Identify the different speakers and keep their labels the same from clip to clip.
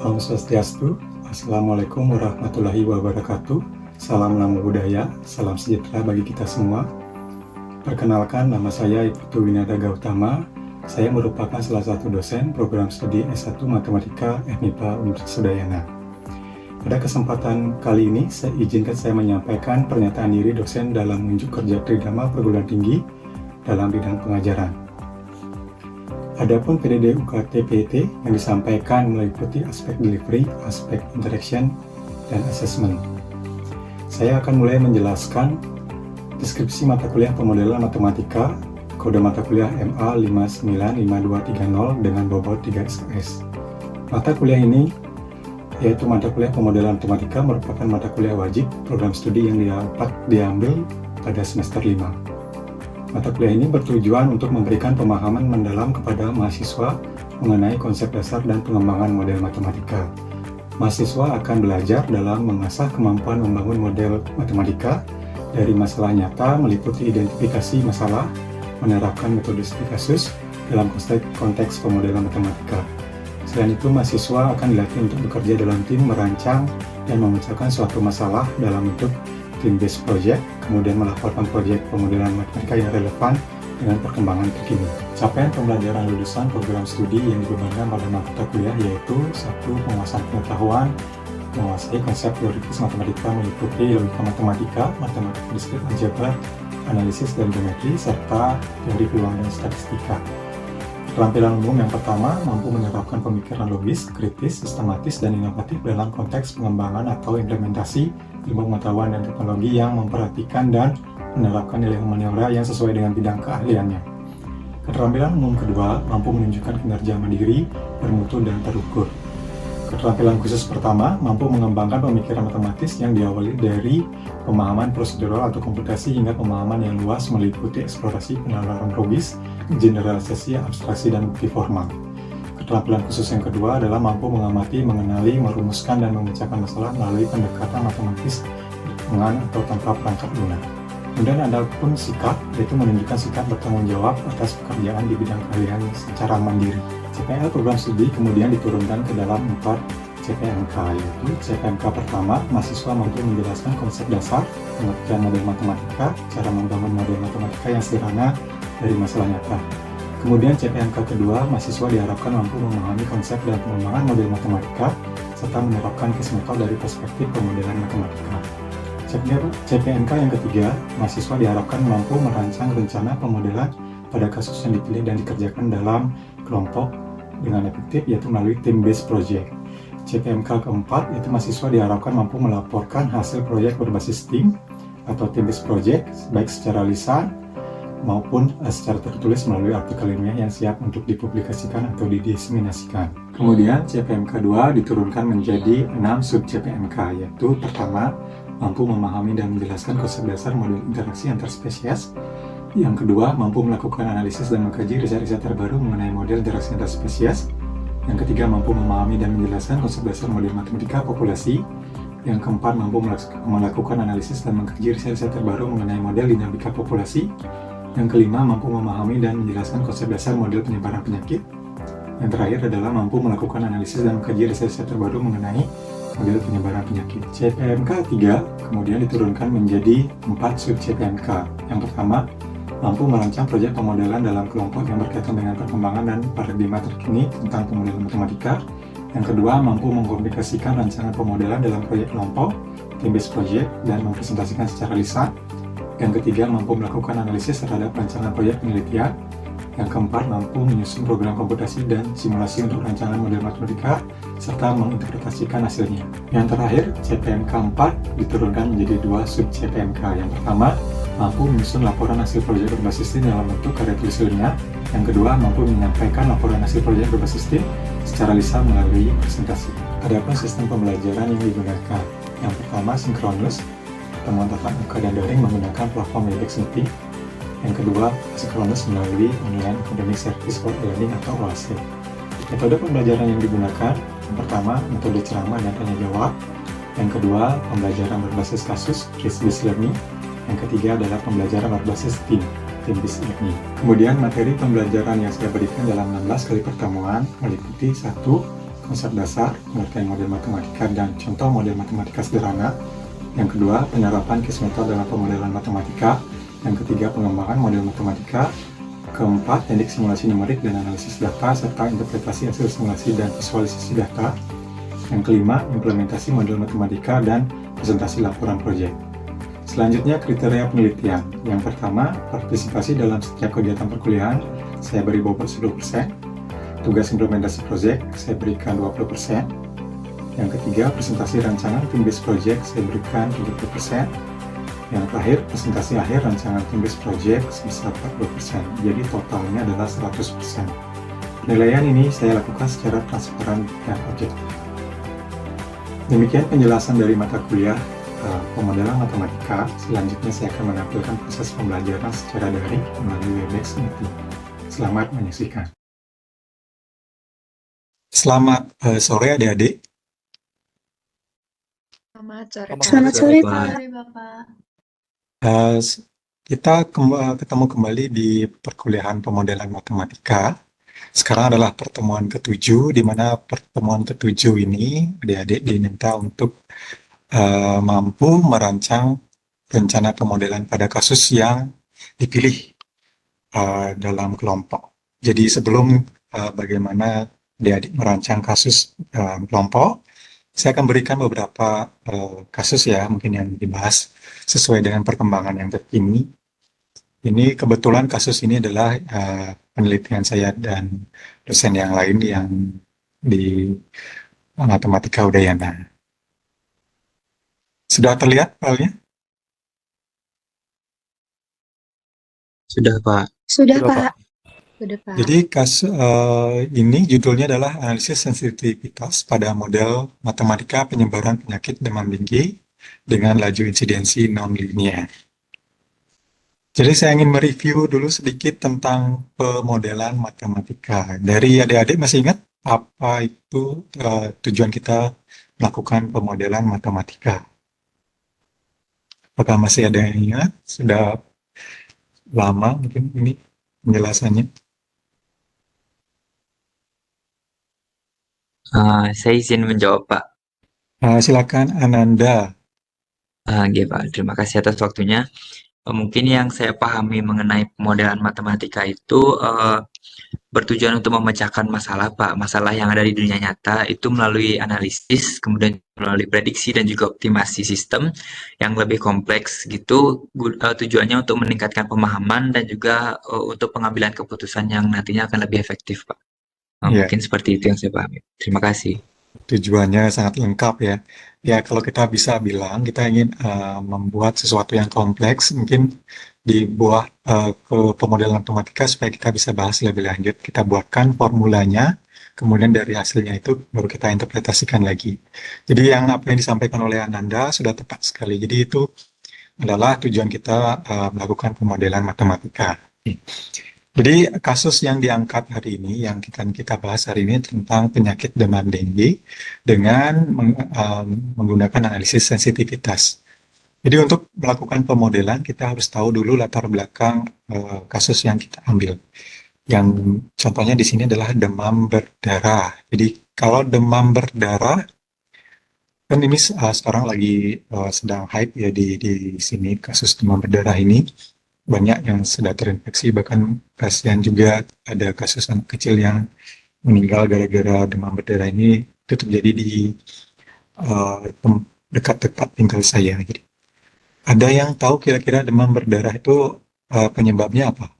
Speaker 1: Om Swastiastu, Assalamualaikum warahmatullahi wabarakatuh. Salam Namo Buddhaya, salam sejahtera bagi kita semua. Perkenalkan, nama saya Putu Winada Gautama. Saya merupakan salah satu dosen program studi S1 Matematika FMIPA Universitas Udayana. Pada kesempatan kali ini, saya menyampaikan pernyataan diri dosen dalam unjuk kerja Tridharma perguruan tinggi dalam bidang pengajaran. Adapun PDD UKT PET yang disampaikan meliputi aspek delivery, aspek interaction, dan assessment. Saya akan mulai menjelaskan deskripsi mata kuliah pemodelan matematika, kode mata kuliah MA 595230 dengan bobot 3 SKS. Mata kuliah ini, yaitu mata kuliah pemodelan matematika, merupakan mata kuliah wajib program studi yang dapat diambil pada semester 5. Mata kuliah ini bertujuan untuk memberikan pemahaman mendalam kepada mahasiswa mengenai konsep dasar dan pengembangan model matematika. Mahasiswa akan belajar dalam mengasah kemampuan membangun model matematika dari masalah nyata meliputi identifikasi masalah, menerapkan metode studi kasus dalam konteks pemodelan matematika. Selain itu, mahasiswa akan dilatih untuk bekerja dalam tim, merancang dan memecahkan suatu masalah dalam bentuk team-based project, kemudian melaporkan proyek pemodelan matematika yang relevan dengan perkembangan terkini. Capaian pembelajaran lulusan program studi yang dibebankan pada mata kuliah yaitu 1. Penguasaan pengetahuan, menguasai konsep teoritis matematika meliputi logika matematika, matematika diskrit aljabar, analisis dan geometri, serta teori peluang dan statistika. Keterampilan umum yang pertama, mampu menerapkan pemikiran logis, kritis, sistematis, dan inovatif dalam konteks pengembangan atau implementasi ilmu pengetahuan dan teknologi yang memperhatikan dan menerapkan nilai humaniora yang sesuai dengan bidang keahliannya. Keterampilan umum kedua, mampu menunjukkan kinerja mandiri, bermutu, dan terukur. Keterampilan khusus pertama, mampu mengembangkan pemikiran matematis yang diawali dari pemahaman prosedural atau komputasi hingga pemahaman yang luas meliputi eksplorasi penalaran logis, generalisasi, abstraksi, dan bukti formal. Keterampilan khusus yang kedua adalah mampu mengamati, mengenali, merumuskan, dan memecahkan masalah melalui pendekatan matematis dengan atau tanpa perangkat lunak. Kemudian ada pun sikap, yaitu menunjukkan sikap bertanggung jawab atas pekerjaan di bidang keahlian secara mandiri. CPL program studi kemudian diturunkan ke dalam 4 CPMK, yaitu CPMK pertama, mahasiswa mampu menjelaskan konsep dasar, pengertian model matematika, cara membangun model matematika yang sederhana dari masalah nyata. Kemudian CPMK kedua, mahasiswa diharapkan mampu memahami konsep dan pengembangan model matematika, serta menerapkan case method dari perspektif pemodelan matematika. CPMK yang ketiga, mahasiswa diharapkan mampu merancang rencana pemodelan pada kasus yang dipilih dan dikerjakan dalam kelompok dengan efektif, yaitu melalui team-based project. CPMK keempat, yaitu mahasiswa diharapkan mampu melaporkan hasil proyek berbasis tim atau team-based project, baik secara lisan maupun secara tertulis melalui artikel ilmiah yang siap untuk dipublikasikan atau didiseminasikan. Kemudian CPMK 2 diturunkan menjadi 6 sub CPMK, yaitu pertama, mampu memahami dan menjelaskan konsep dasar model interaksi antar spesies. Yang kedua, mampu melakukan analisis dan mengkaji riset-riset terbaru mengenai model interaksi antar spesies. Yang ketiga, mampu memahami dan menjelaskan konsep dasar model matematika populasi. Yang keempat, mampu melakukan analisis dan mengkaji riset-riset terbaru mengenai model dinamika populasi. Yang kelima, mampu memahami dan menjelaskan konsep dasar model penyebaran penyakit. Yang terakhir adalah mampu melakukan analisis dan mengkaji riset-riset terbaru mengenai model penyebaran penyakit. CPMK 3 kemudian diturunkan menjadi 4 sub CPMK. Yang pertama, mampu merancang proyek pemodelan dalam kelompok yang berkaitan dengan perkembangan dan paradigma terkini tentang pemodelan matematika. Yang kedua, mampu mengkomunikasikan rancangan pemodelan dalam proyek kelompok, team-based project, dan mempresentasikan secara lisan. Yang ketiga, mampu melakukan analisis terhadap rancangan proyek penelitian. Yang keempat, mampu menyusun program komputasi dan simulasi untuk rancangan model matematika, serta menginterpretasikan hasilnya. Yang terakhir, CPMK 4 diturunkan menjadi 2 sub CPMK. Yang pertama, mampu menyusun laporan hasil proyek berbasis tim dalam bentuk karya tulis ilmiah. Yang kedua, mampu menyampaikan laporan hasil proyek berbasis tim secara lisan melalui presentasi. Adapun sistem pembelajaran yang digunakan. Yang pertama, sinkronus, pertemuan tatap muka dan daring menggunakan platform Webex Meeting. Yang kedua, sinkronus melalui Online Academic Service for Learning atau OASE. Metode pembelajaran yang digunakan, yang pertama, metode ceramah dan tanya jawab. Yang kedua, pembelajaran berbasis kasus, case-based learning. Yang ketiga adalah pembelajaran berbasis team-based learning. Kemudian materi pembelajaran yang saya berikan dalam 16 kali pertemuan meliputi 1. konsep dasar, pengertian model matematika dan contoh model matematika sederhana. Yang kedua, penyerapan case method dalam pemodelan matematika. Yang ketiga, pengembangan model matematika. Keempat, teknik simulasi numerik dan analisis data, serta interpretasi hasil simulasi dan visualisasi data. Yang kelima, implementasi model matematika dan presentasi laporan proyek. Selanjutnya, kriteria penelitian. Yang pertama, partisipasi dalam setiap kegiatan perkuliahan, saya beri bobot 10%. Tugas implementasi proyek, saya berikan 20%. Yang ketiga, presentasi rancangan tim-based project, saya berikan 70%. Yang terakhir, presentasi akhir rancangan tim-based project sebesar 40%. Jadi totalnya adalah 100%. Penilaian ini saya lakukan secara transparan dan objektif. Demikian penjelasan dari mata kuliah pemodelan matematika. Selanjutnya saya akan menampilkan proses pembelajaran secara daring melalui Webex Meeting. Selamat menyaksikan. Selamat sore adik-adik.
Speaker 2: Selamat sore,
Speaker 3: Selamat sore,
Speaker 2: Pak.
Speaker 3: Bapak.
Speaker 1: Kita ketemu kembali di perkuliahan pemodelan matematika. Sekarang adalah pertemuan ke-7, di mana pertemuan ke-7 ini adik-adik diminta untuk mampu merancang rencana pemodelan pada kasus yang dipilih dalam kelompok. Jadi sebelum bagaimana adik-adik merancang kasus kelompok, saya akan berikan beberapa kasus ya, mungkin yang dibahas sesuai dengan perkembangan yang terkini. Ini kebetulan kasus ini adalah penelitian saya dan dosen yang lain yang di Matematika Udayana. Sudah terlihat filenya?
Speaker 4: Sudah, Pak.
Speaker 3: Sudah,
Speaker 4: Sudah,
Speaker 3: Pak.
Speaker 2: Sudah, Pak.
Speaker 1: Jadi kasus ini judulnya adalah analisis sensitivitas pada model matematika penyebaran penyakit demam tinggi dengan laju insidensi non-linear. Jadi saya ingin mereview dulu sedikit tentang pemodelan matematika. Dari adik-adik masih ingat apa itu tujuan kita melakukan pemodelan matematika? Apakah masih ada yang ingat? Sudah lama mungkin ini penjelasannya.
Speaker 4: Saya izin menjawab, Pak.
Speaker 1: Silakan Ananda.
Speaker 4: Nggih, Pak. Terima kasih atas waktunya. Mungkin yang saya pahami mengenai pemodelan matematika itu bertujuan untuk memecahkan masalah, Pak. Masalah yang ada di dunia nyata itu melalui analisis, kemudian melalui prediksi dan juga optimasi sistem yang lebih kompleks gitu. Tujuannya untuk meningkatkan pemahaman dan juga untuk pengambilan keputusan yang nantinya akan lebih efektif, Pak.
Speaker 1: Iya.
Speaker 4: Mungkin seperti itu yang saya pahami. Terima kasih.
Speaker 1: Tujuannya sangat lengkap ya. Ya kalau kita bisa bilang kita ingin membuat sesuatu yang kompleks, mungkin dibuat ke pemodelan matematika supaya kita bisa bahas lebih lanjut. Kita buatkan formulanya, kemudian dari hasilnya itu baru kita interpretasikan lagi. Jadi apa yang disampaikan oleh Ananda sudah tepat sekali. Jadi itu adalah tujuan kita melakukan pemodelan matematika. Jadi kasus yang diangkat hari ini, yang kita bahas hari ini tentang penyakit demam dengue dengan menggunakan analisis sensitivitas. Jadi untuk melakukan pemodelan kita harus tahu dulu latar belakang kasus yang kita ambil. Yang contohnya di sini adalah demam berdarah. Jadi kalau demam berdarah, kan ini sekarang lagi sedang hype ya di sini kasus demam berdarah ini. Banyak yang sudah terinfeksi, bahkan pasien juga ada kasus anak kecil yang meninggal gara-gara demam berdarah ini. Itu terjadi di dekat tempat tinggal saya. Jadi, ada yang tahu kira-kira demam berdarah itu penyebabnya apa?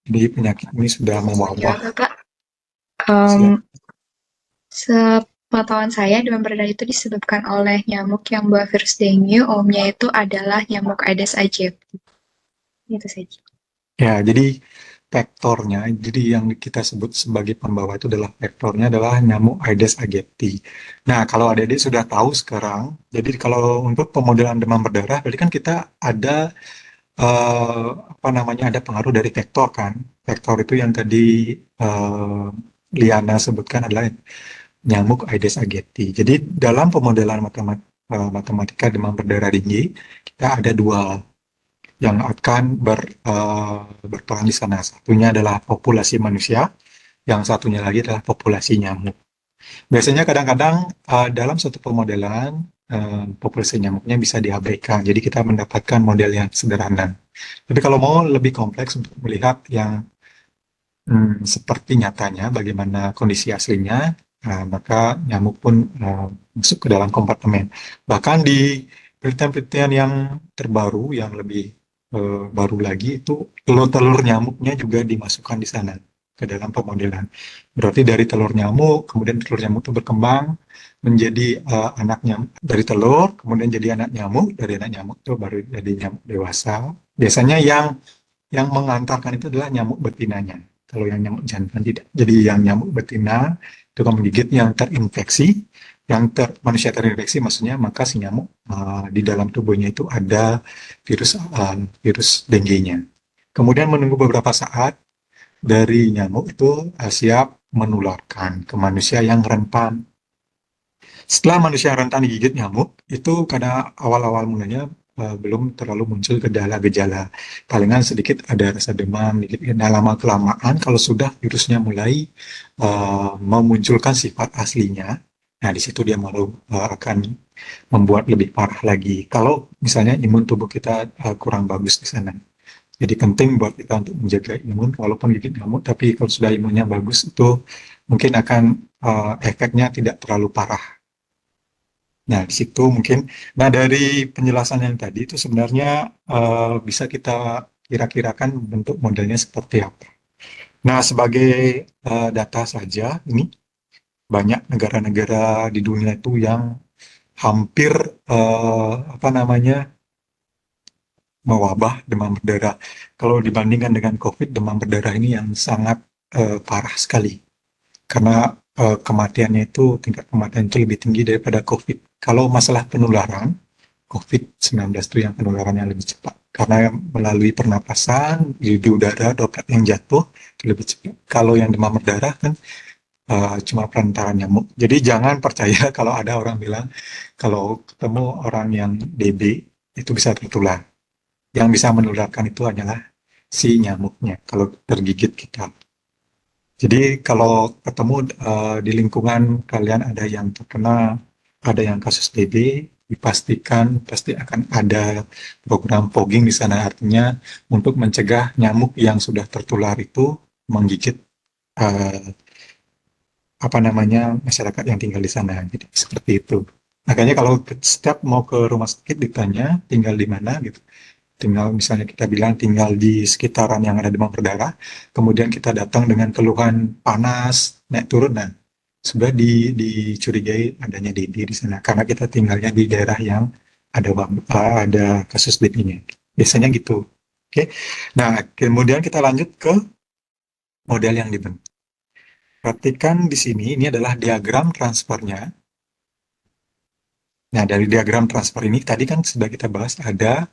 Speaker 1: Jadi penyakit ini sudah mewabah.
Speaker 3: Bapak. Sepengetahuan saya, demam berdarah itu disebabkan oleh nyamuk yang membawa virus dengue. Umumnya itu adalah nyamuk Aedes aegypti. Itu saja.
Speaker 1: Ya, jadi vektornya, jadi yang kita sebut sebagai pembawa itu adalah vektornya adalah nyamuk Aedes aegypti. Nah, kalau adik-adik sudah tahu sekarang, jadi kalau untuk pemodelan demam berdarah, berarti kan kita ada ada pengaruh dari vektor kan. Vektor itu yang tadi Liana sebutkan adalah nyamuk Aedes aegypti. Jadi dalam pemodelan matematika demam berdarah tinggi, kita ada dua yang akan berperan di sana. Satunya adalah populasi manusia, yang satunya lagi adalah populasi nyamuk. Biasanya kadang-kadang dalam suatu pemodelan populasi nyamuknya bisa diabaikan, jadi kita mendapatkan model yang sederhana. Tapi kalau mau lebih kompleks untuk melihat yang seperti nyatanya, bagaimana kondisi aslinya, maka nyamuk pun masuk ke dalam kompartemen. Bahkan di penelitian-penelitian yang terbaru, yang lebih baru lagi, itu telur-telur nyamuknya juga dimasukkan di sana, ke dalam pemodelan. Berarti dari telur nyamuk, kemudian telur nyamuk itu berkembang menjadi anak nyamuk, dari telur, kemudian jadi anak nyamuk, dari anak nyamuk itu baru jadi nyamuk dewasa. Biasanya yang mengantarkan itu adalah nyamuk betinanya. Kalau yang nyamuk jantan tidak. Jadi yang nyamuk betina itu kan menggigit yang terinfeksi, manusia terinfeksi maksudnya, maka si nyamuk di dalam tubuhnya itu ada virus dengue-nya. Kemudian menunggu beberapa saat dari nyamuk itu siap menularkan ke manusia yang rentan. Setelah manusia yang rentan digigit nyamuk, itu karena awal-awal mulanya belum terlalu muncul gejala-gejala. Palingan sedikit ada rasa demam, dikit. Nah, lama-kelamaan kalau sudah virusnya mulai memunculkan sifat aslinya, nah di situ dia baru akan membuat lebih parah lagi. Kalau misalnya imun tubuh kita kurang bagus di sana. Jadi penting buat kita untuk menjaga imun, walaupun gigit nyamuk, tapi kalau sudah imunnya bagus itu mungkin akan efeknya tidak terlalu parah. Nah, di situ mungkin, nah dari penjelasan yang tadi itu sebenarnya bisa kita kira-kirakan bentuk modelnya seperti apa. Nah, sebagai data saja, ini banyak negara-negara di dunia itu yang hampir apa namanya mewabah demam berdarah. Kalau dibandingkan dengan COVID, demam berdarah ini yang sangat parah sekali. Karena kematiannya itu, tingkat kematian itu lebih tinggi daripada COVID. Kalau masalah penularan, COVID-19 itu yang penularannya lebih cepat. Karena melalui pernapasan, di udara, droplet yang jatuh, itu lebih cepat. Kalau yang demam berdarah kan cuma perantaran nyamuk. Jadi jangan percaya kalau ada orang bilang, kalau ketemu orang yang DB, itu bisa tertular. Yang bisa menularkan itu hanyalah si nyamuknya, kalau tergigit kita. Jadi kalau ketemu di lingkungan kalian ada yang terkena, ada yang kasus DB, dipastikan pasti akan ada program fogging di sana, artinya untuk mencegah nyamuk yang sudah tertular itu menggigit uh, apa namanya masyarakat yang tinggal di sana. Jadi seperti itu. Makanya kalau setiap mau ke rumah sakit ditanya tinggal di mana gitu, tinggal misalnya kita bilang tinggal di sekitaran yang ada demam berdarah, kemudian kita datang dengan keluhan panas, naik turun, nah sudah dicurigai adanya DB di sana karena kita tinggalnya di daerah yang ada kasus DB-nya. Biasanya gitu. Oke. Nah, kemudian kita lanjut ke model yang dibentuk. Perhatikan di sini, ini adalah diagram transfernya. Nah, dari diagram transfer ini tadi kan sudah kita bahas ada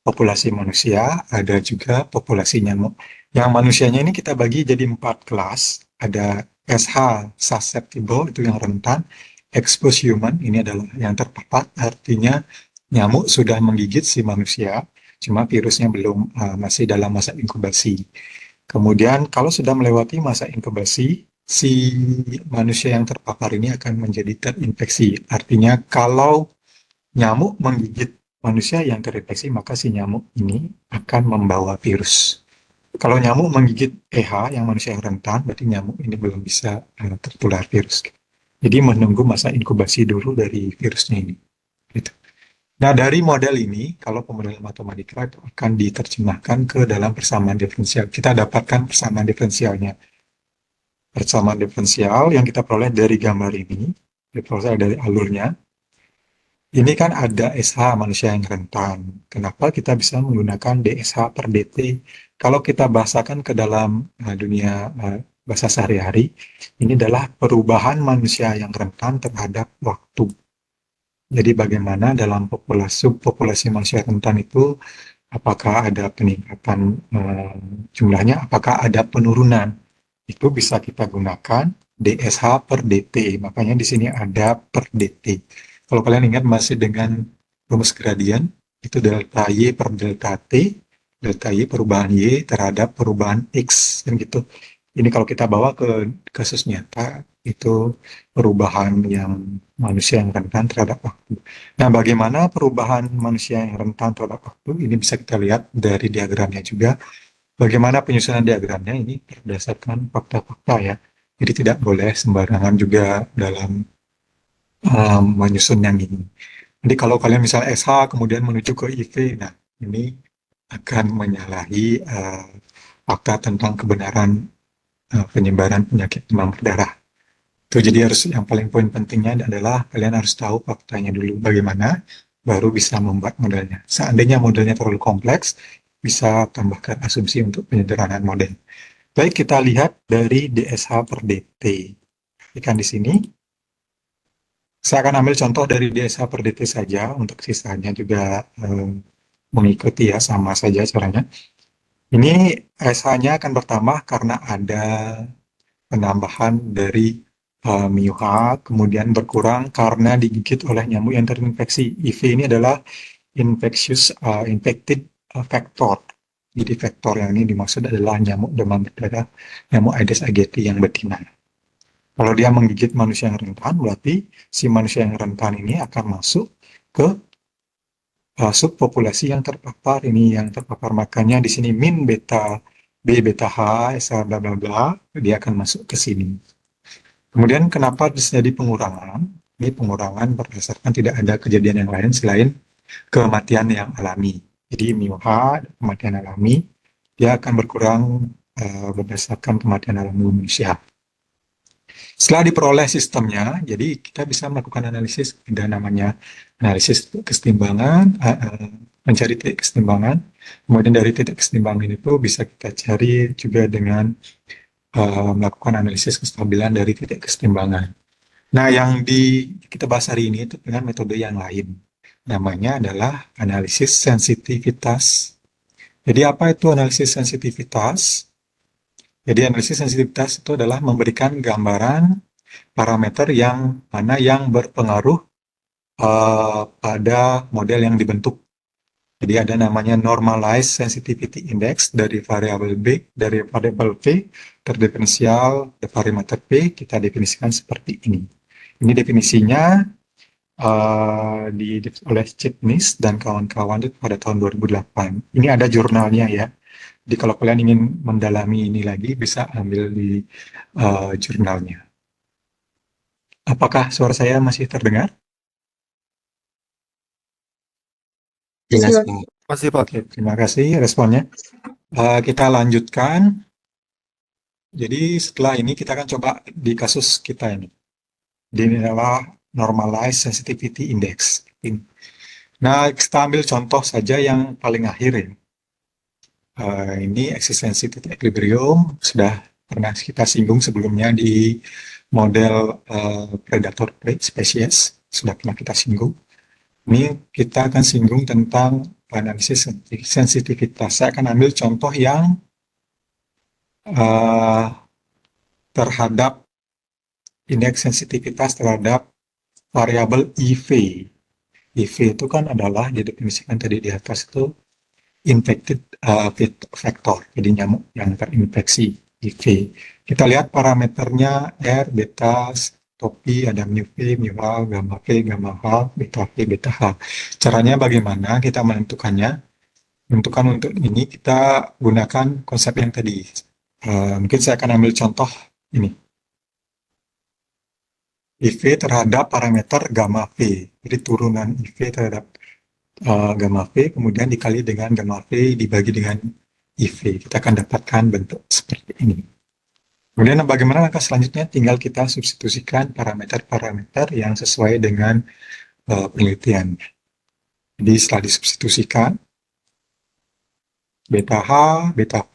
Speaker 1: populasi manusia, ada juga populasi nyamuk. Yang manusianya ini kita bagi jadi 4 kelas. Ada SH, susceptible, itu yang rentan. Exposed human, ini adalah yang terpapar, artinya nyamuk sudah menggigit si manusia, cuma virusnya belum, masih dalam masa inkubasi. Kemudian kalau sudah melewati masa inkubasi, si manusia yang terpapar ini akan menjadi terinfeksi. Artinya kalau nyamuk menggigit manusia yang terinfeksi, maka si nyamuk ini akan membawa virus. Kalau nyamuk menggigit EH yang manusia yang rentan, berarti nyamuk ini belum bisa tertular virus. Jadi menunggu masa inkubasi dulu dari virusnya ini. Gitu. Nah, dari model ini, kalau pemodelan matematika itu akan diterjemahkan ke dalam persamaan diferensial. Kita dapatkan persamaan diferensialnya. Persamaan diferensial yang kita peroleh dari gambar ini, diperoleh dari alurnya. Ini kan ada SH manusia yang rentan. Kenapa kita bisa menggunakan DSH per DT? Kalau kita bahasakan ke dalam dunia bahasa sehari-hari, ini adalah perubahan manusia yang rentan terhadap waktu. Jadi bagaimana dalam populasi manusia rentan itu, apakah ada peningkatan jumlahnya, apakah ada penurunan? Itu bisa kita gunakan DSH per DT. Makanya di sini ada per DT. Kalau kalian ingat masih dengan rumus gradien, itu delta Y per delta T, delta Y perubahan Y terhadap perubahan X, kan gitu. Ini kalau kita bawa ke kasus nyata, itu perubahan yang manusia yang rentan terhadap waktu. Nah, bagaimana perubahan manusia yang rentan terhadap waktu? Ini bisa kita lihat dari diagramnya juga. Bagaimana penyusunan diagramnya ini berdasarkan fakta-fakta ya. Jadi tidak boleh sembarangan juga dalam menyusun yang ini. Jadi kalau kalian misalnya SH kemudian menuju ke IV, nah ini akan menyalahi fakta tentang kebenaran penyebaran penyakit demam berdarah. Itu jadi harus yang paling poin pentingnya adalah kalian harus tahu faktanya dulu bagaimana, baru bisa membuat modelnya. Seandainya modelnya terlalu kompleks, bisa tambahkan asumsi untuk penyederhanaan model. Baik, kita lihat dari DSH per DT. Ikan di sini. Saya akan ambil contoh dari DSH per DT saja, untuk sisanya juga mengikuti ya, sama saja caranya. Ini SH-nya akan bertambah karena ada penambahan dari mu H, kemudian berkurang karena digigit oleh nyamuk yang terinfeksi. IV ini adalah infected vector. Jadi vektor yang ini dimaksud adalah nyamuk demam berdarah, nyamuk Aedes aegypti yang betina. Kalau dia menggigit manusia yang rentan, berarti si manusia yang rentan ini akan masuk ke subpopulasi yang terpapar ini, yang terpapar. Makanya di sini min beta B, beta H, SA, bla bla bla, dia akan masuk ke sini. Kemudian kenapa terjadi pengurangan? Ini pengurangan berdasarkan tidak ada kejadian yang lain selain kematian yang alami. Jadi mu H, kematian alami, dia akan berkurang berdasarkan kematian alami manusia. Setelah diperoleh sistemnya, jadi kita bisa melakukan analisis, ada namanya analisis kesetimbangan, mencari titik kesetimbangan. Kemudian dari titik kesetimbangan itu bisa kita cari juga dengan melakukan analisis kestabilan dari titik kesetimbangan. Nah, yang kita bahas hari ini itu dengan metode yang lain. Namanya adalah analisis sensitivitas. Jadi apa itu analisis sensitivitas? Jadi analisis sensitivitas itu adalah memberikan gambaran parameter yang mana yang berpengaruh pada model yang dibentuk. Jadi ada namanya normalized sensitivity index dari variabel B, dari variabel V, terdiferensial parameter P, kita definisikan seperti ini. Ini definisinya oleh Chipnis dan kawan-kawan pada tahun 2008. Ini ada jurnalnya ya. Jadi kalau kalian ingin mendalami ini lagi, bisa ambil di jurnalnya. Apakah suara saya masih terdengar?
Speaker 4: Jelas,
Speaker 3: Siap.
Speaker 4: Pak.
Speaker 2: Masih Pak.
Speaker 1: Oke, terima kasih responnya. Kita lanjutkan. Jadi setelah ini kita akan coba di kasus kita ini. Ini adalah normalized sensitivity index. Nah, kita ambil contoh saja yang paling akhir ini. Ini eksistensi titik equilibrium, sudah pernah kita singgung sebelumnya di model predator prey species, sudah pernah kita singgung. Ini kita akan singgung tentang analisis sensitivitas. Saya akan ambil contoh yang terhadap indeks sensitivitas terhadap variabel IV. IV itu kan adalah didefinisikan tadi di atas itu infected vector, jadi nyamuk yang terinfeksi IV. Kita lihat parameternya R, beta, topi, ada mu V, mu H, gamma V, gamma H, beta V, beta H. Caranya bagaimana kita menentukannya? Menentukan untuk ini kita gunakan konsep yang tadi. Mungkin saya akan ambil contoh ini. IV terhadap parameter gamma V. Jadi turunan IV terhadap gamma V, kemudian dikali dengan gamma V dibagi dengan IV. Kita akan dapatkan bentuk seperti ini. Kemudian bagaimana langkah selanjutnya? Tinggal kita substitusikan parameter-parameter yang sesuai dengan penelitian. Jadi setelah disubstitusikan, beta H, beta V,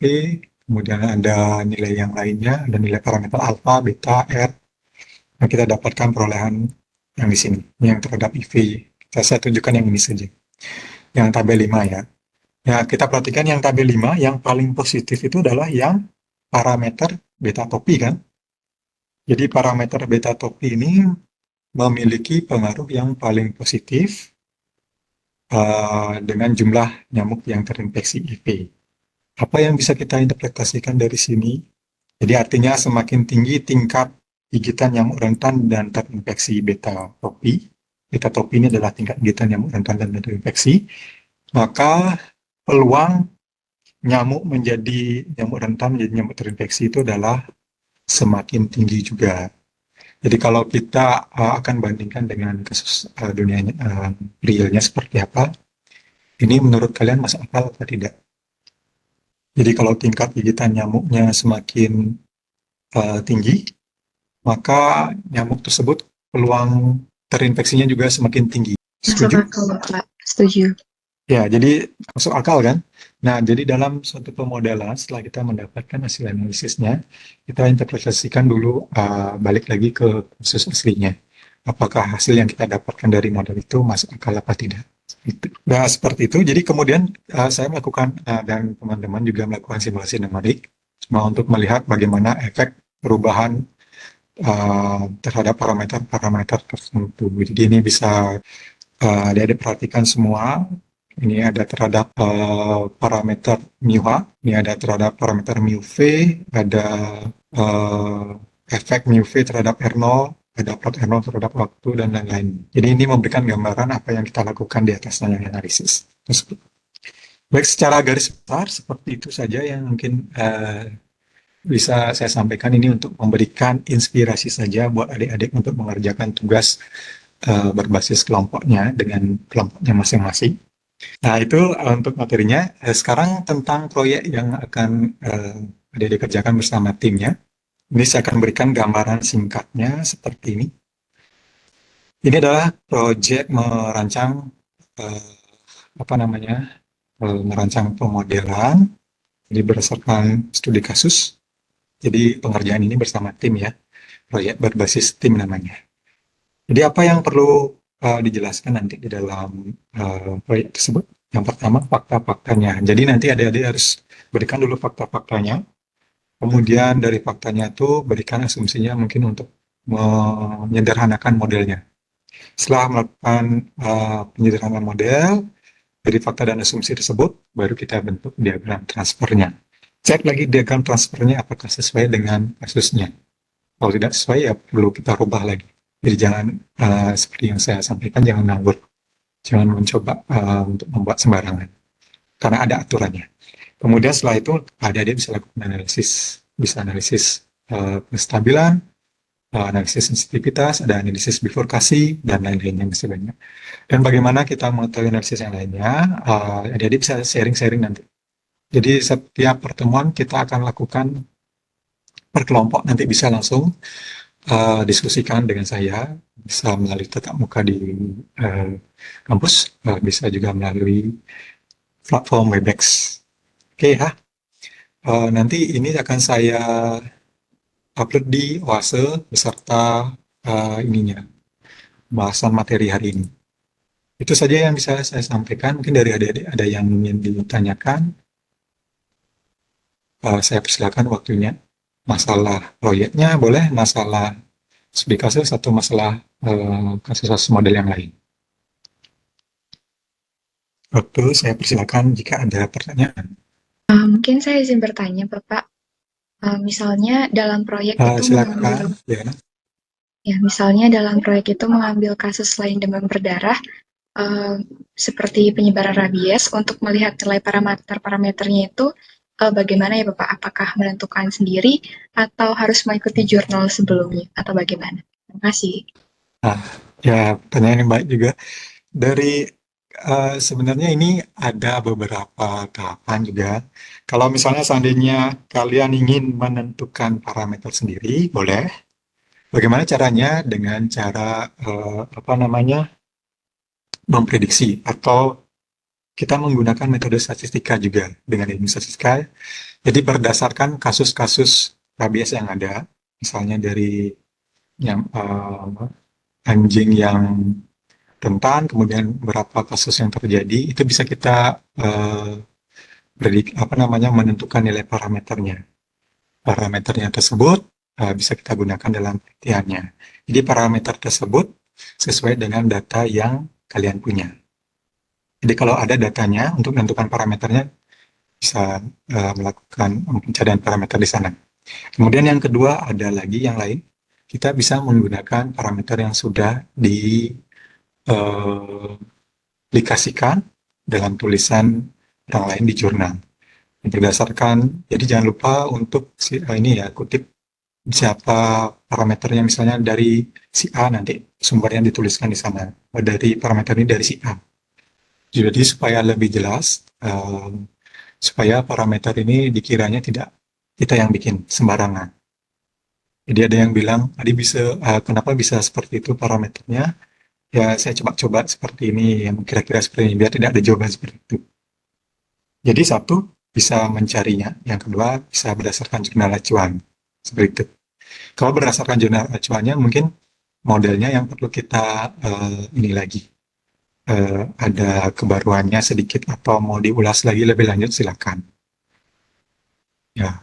Speaker 1: kemudian ada nilai yang lainnya, ada nilai parameter alfa, beta, R. Nah, kita dapatkan perolehan yang di sini, yang terhadap IV. Saya tunjukkan yang ini saja. Yang tabel 5 ya. Ya, kita perhatikan yang tabel 5, yang paling positif itu adalah yang parameter beta topi kan. Jadi parameter beta topi ini memiliki pengaruh yang paling positif dengan jumlah nyamuk yang terinfeksi IP. Apa yang bisa kita interpretasikan dari sini? Jadi artinya semakin tinggi tingkat gigitan nyamuk rentan dan terinfeksi beta topi. Beta topi ini adalah tingkat gigitan nyamuk rentan dan terinfeksi. Maka peluang nyamuk menjadi nyamuk rentan menjadi nyamuk terinfeksi itu adalah semakin tinggi juga. Jadi kalau kita akan bandingkan dengan kasus dunia realnya seperti apa, ini menurut kalian masuk akal atau tidak? Jadi kalau tingkat gigitan nyamuknya semakin tinggi, maka nyamuk tersebut peluang terinfeksinya juga semakin tinggi.
Speaker 3: Masuk
Speaker 1: Setuju?
Speaker 3: akal, Bapak. Setuju.
Speaker 1: Ya, jadi masuk akal kan? Nah, jadi dalam suatu pemodelan, setelah kita mendapatkan hasil analisisnya, kita interpretasikan dulu balik lagi ke kasus aslinya. Apakah hasil yang kita dapatkan dari model itu masuk akal apa tidak? Nah, seperti itu. Jadi kemudian saya melakukan dan teman-teman juga melakukan simulasi numerik untuk melihat bagaimana efek perubahan terhadap parameter-parameter tertentu. Jadi ini bisa adik-adik perhatikan semua. Ini ada terhadap parameter μH, ini ada terhadap parameter μV, ada efek μV terhadap R0, ada plot R0 terhadap waktu, dan lain-lain. Jadi ini memberikan gambaran apa yang kita lakukan di atasnya yang analisis tersebut. Baik, secara garis besar seperti itu saja yang mungkin bisa saya sampaikan ini untuk memberikan inspirasi saja buat adik-adik untuk mengerjakan tugas berbasis kelompoknya dengan kelompoknya masing-masing. Nah, itu untuk materinya. Sekarang tentang proyek yang akan adik-adik kerjakan bersama timnya. Ini saya akan berikan gambaran singkatnya seperti ini. Ini adalah proyek merancang merancang pemodelan. Jadi berdasarkan studi kasus. Jadi pengerjaan ini bersama tim ya. Proyek berbasis tim namanya. Jadi apa yang perlu dijelaskan nanti di dalam proyek tersebut? Yang pertama, fakta-faktanya. Jadi nanti adik-adik harus berikan dulu fakta-faktanya. Kemudian dari faktanya itu berikan asumsinya mungkin untuk menyederhanakan modelnya. Setelah melakukan penyederhanaan model, dari fakta dan asumsi tersebut, baru kita bentuk diagram transfernya. Cek lagi diagram transfernya apakah sesuai dengan kasusnya. Kalau tidak sesuai, ya perlu kita rubah lagi. Jadi jangan seperti yang saya sampaikan, jangan nganggur. Jangan mencoba untuk membuat sembarangan. Karena ada aturannya. Kemudian setelah itu, adik-adik bisa lakukan analisis. Bisa analisis kestabilan, analisis sensitivitas, ada analisis bifurkasi, dan lain-lainnya masih banyak. Dan bagaimana kita mengetahui analisis yang lainnya, adik-adik bisa sharing-sharing nanti. Jadi setiap pertemuan kita akan lakukan per kelompok, nanti bisa langsung diskusikan dengan saya, bisa melalui tatap muka di kampus, bisa juga melalui platform Webex. Oke ya, nanti ini akan saya upload di Oase beserta bahasan materi hari ini. Itu saja yang bisa saya sampaikan. Mungkin dari adik-adik ada yang ingin ditanyakan. Saya persilakan waktunya. Masalah proyeknya boleh, masalah studi kasus atau masalah kasus-kasus model yang lain. Waktu saya persilakan jika ada pertanyaan.
Speaker 3: Mungkin saya izin bertanya, Bapak. Misalnya dalam proyek itu
Speaker 1: Silakan,
Speaker 3: misalnya dalam proyek itu mengambil kasus lain demam berdarah, seperti penyebaran rabies, untuk melihat nilai parameternya itu bagaimana ya Bapak? Apakah menentukan sendiri atau harus mengikuti jurnal sebelumnya atau bagaimana? Terima kasih.
Speaker 1: Ya, pertanyaan yang baik juga. Dari sebenarnya ini ada beberapa tahapan juga. Kalau misalnya seandainya kalian ingin menentukan parameter sendiri, boleh. Bagaimana caranya? Dengan cara memprediksi, atau kita menggunakan metode statistika juga dengan ilmu statistika. Jadi berdasarkan kasus-kasus rabies yang ada, misalnya dari anjing yang rentan, kemudian berapa kasus yang terjadi, itu bisa kita menentukan nilai parameternya. Parameternya tersebut bisa kita gunakan dalam penelitiannya. Jadi parameter tersebut sesuai dengan data yang kalian punya. Jadi kalau ada datanya untuk menentukan parameternya bisa melakukan pencarian parameter di sana. Kemudian yang kedua ada lagi yang lain, kita bisa menggunakan parameter yang sudah dikasihkan dengan tulisan orang lain di jurnal. Berdasarkan, jadi jangan lupa untuk ini ya, kutip siapa parameternya, misalnya dari si A, nanti sumbernya dituliskan di sana. Dari parameter ini dari si A. Jadi supaya lebih jelas, supaya parameter ini dikiranya tidak kita yang bikin sembarangan. Jadi ada yang bilang, tadi bisa kenapa bisa seperti itu parameternya? Ya saya coba-coba seperti ini, yang kira-kira seperti ini, biar tidak ada jawaban seperti itu. Jadi satu bisa mencarinya, yang kedua bisa berdasarkan jurnal acuan, seperti itu. Kalau berdasarkan jurnal acuannya, mungkin modelnya yang perlu kita ini lagi, ada kebaruannya sedikit atau mau diulas lagi lebih lanjut, silakan. Ya,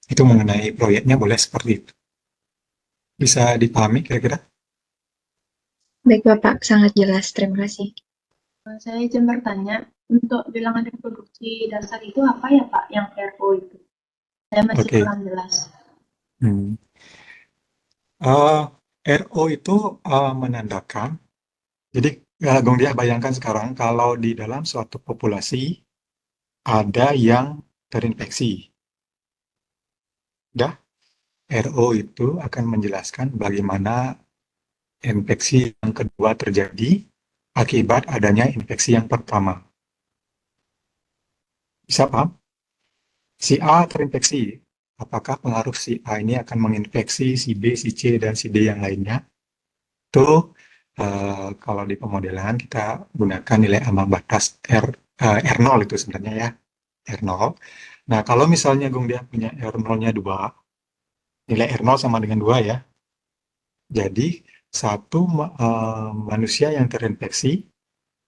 Speaker 1: itu mengenai proyeknya boleh seperti itu. Bisa dipahami kira-kira?
Speaker 3: Baik Bapak, sangat jelas. Terima kasih.
Speaker 2: Saya izin bertanya, untuk bilangan reproduksi dasar itu apa ya Pak, yang RO itu? Saya masih
Speaker 1: Oke.
Speaker 2: kurang jelas.
Speaker 1: RO itu menandakan, jadi Gong Dia bayangkan sekarang kalau di dalam suatu populasi ada yang terinfeksi. RO itu akan menjelaskan bagaimana infeksi yang kedua terjadi akibat adanya infeksi yang pertama. Bisa paham? Si A terinfeksi, apakah pengaruh si A ini akan menginfeksi si B, si C, dan si D yang lainnya? Itu kalau di pemodelan kita gunakan nilai ambang batas R0 itu sebenarnya ya, R0. Nah, kalau misalnya Gong Dia punya R0-nya 2, nilai R0 sama dengan 2 ya. Jadi, satu manusia yang terinfeksi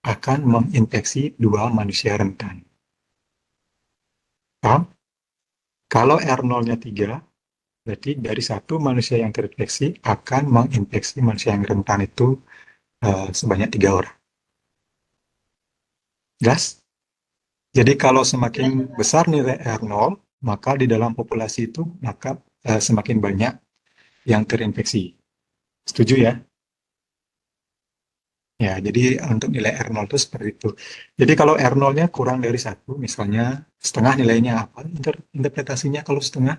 Speaker 1: akan menginfeksi 2 manusia rentan. Paham? Kalau R0-nya 3, berarti dari 1 manusia yang terinfeksi akan menginfeksi manusia yang rentan itu sebanyak 3 orang. Jelas? Jadi kalau semakin besar nilai R0, maka di dalam populasi itu maka semakin banyak yang terinfeksi. Setuju ya? Ya, jadi untuk nilai R0 itu seperti itu. Jadi kalau R0-nya kurang dari 1, misalnya setengah, nilainya apa? Interpretasinya kalau setengah.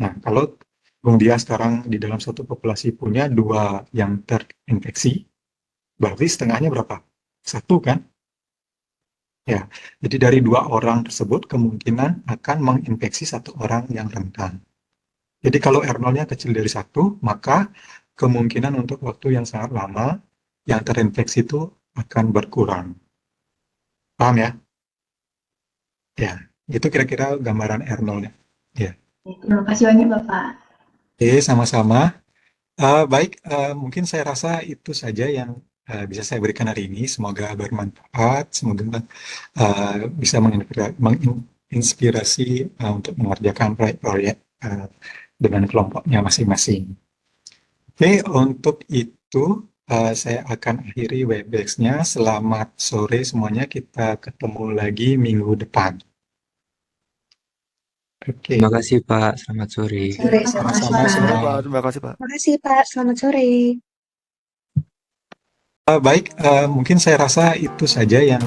Speaker 1: Nah, kalau Bung Dia sekarang di dalam suatu populasi punya 2 yang terinfeksi, berarti setengahnya berapa? 1 kan? Ya, jadi dari 2 orang tersebut kemungkinan akan menginfeksi 1 orang yang rentan. Jadi kalau R0-nya kecil dari 1, maka kemungkinan untuk waktu yang sangat lama yang terinfeksi itu akan berkurang. Paham ya? Ya, itu kira-kira gambaran R0-nya. Ya.
Speaker 2: Terima kasih banyak Bapak.
Speaker 1: Oke, sama-sama. Baik, mungkin saya rasa itu saja yang bisa saya berikan hari ini. Semoga bermanfaat, semoga bisa menginspirasi untuk mengerjakan proyek-proyek dengan kelompoknya masing-masing. Oke, untuk itu saya akan akhiri Webex-nya. Selamat sore semuanya, kita ketemu lagi minggu depan. Oke.
Speaker 4: Terima kasih Pak, selamat sore.
Speaker 1: Sama-sama semua.
Speaker 5: Terima kasih Pak.
Speaker 6: Terima kasih Pak, selamat sore.
Speaker 1: Baik, mungkin saya rasa itu saja yang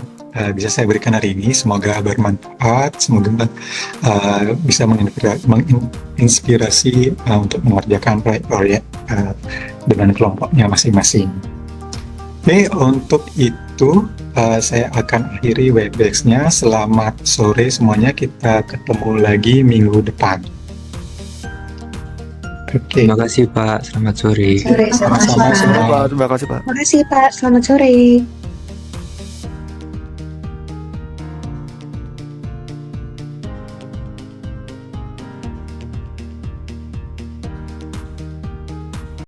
Speaker 1: bisa saya berikan hari ini. Semoga bermanfaat, semoga bisa menginspirasi untuk mengerjakan proyek-proyek dengan kelompoknya masing-masing. Oke, untuk itu saya akan akhiri Webex-nya. Selamat sore semuanya, kita ketemu lagi minggu depan. Oke.
Speaker 4: Terima kasih Pak, selamat sore.
Speaker 6: Sore,
Speaker 1: Sama-sama semua.
Speaker 5: Terima kasih Pak.
Speaker 6: Terima kasih Pak, selamat sore.